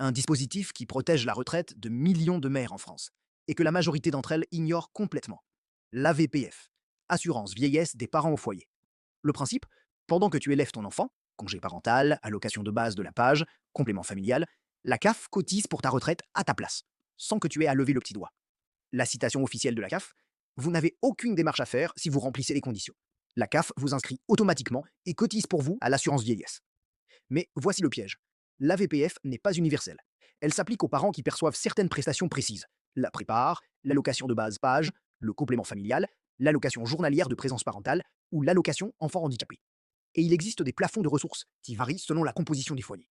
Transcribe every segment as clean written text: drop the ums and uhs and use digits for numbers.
Un dispositif qui protège la retraite de millions de mères en France et que la majorité d'entre elles ignorent complètement. L'AVPF, assurance vieillesse des parents au foyer. Le principe, pendant que tu élèves ton enfant, congé parental, allocation de base de la page, complément familial, la CAF cotise pour ta retraite à ta place, sans que tu aies à lever le petit doigt. La citation officielle de la CAF, vous n'avez aucune démarche à faire si vous remplissez les conditions. La CAF vous inscrit automatiquement et cotise pour vous à l'assurance vieillesse. Mais voici le piège. L'AVPF n'est pas universelle. Elle s'applique aux parents qui perçoivent certaines prestations précises. La prépare, l'allocation de base page, le complément familial, l'allocation journalière de présence parentale ou l'allocation enfant handicapé. Et il existe des plafonds de ressources qui varient selon la composition du foyer.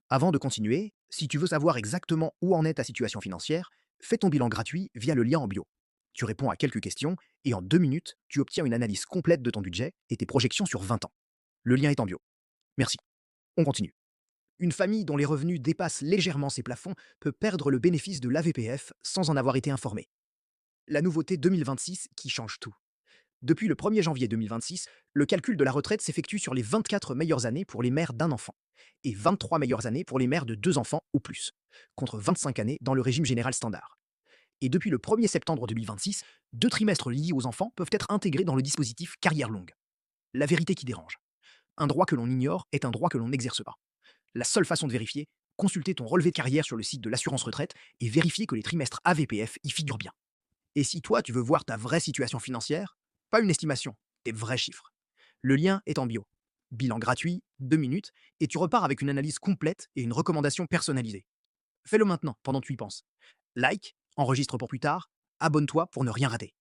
Avant de continuer, si tu veux savoir exactement où en est ta situation financière, fais ton bilan gratuit via le lien en bio. Tu réponds à quelques questions et en 2 minutes, tu obtiens une analyse complète de ton budget et tes projections sur 20 ans. Le lien est en bio. Merci. On continue. Une famille dont les revenus dépassent légèrement ces plafonds peut perdre le bénéfice de l'AVPF sans en avoir été informée. La nouveauté 2026 qui change tout. Depuis le 1er janvier 2026, le calcul de la retraite s'effectue sur les 24 meilleures années pour les mères d'un enfant et 23 meilleures années pour les mères de 2 enfants ou plus, contre 25 années dans le régime général standard. Et depuis le 1er septembre 2026, 2 trimestres liés aux enfants peuvent être intégrés dans le dispositif carrière longue. La vérité qui dérange. Un droit que l'on ignore est un droit que l'on n'exerce pas. La seule façon de vérifier, consulter ton relevé de carrière sur le site de l'assurance retraite et vérifier que les trimestres AVPF y figurent bien. Et si toi, tu veux voir ta vraie situation financière, pas une estimation, tes vrais chiffres. Le lien est en bio. Bilan gratuit, 2 minutes, et tu repars avec une analyse complète et une recommandation personnalisée. Fais-le maintenant, pendant que tu y penses. Like, enregistre pour plus tard, abonne-toi pour ne rien rater.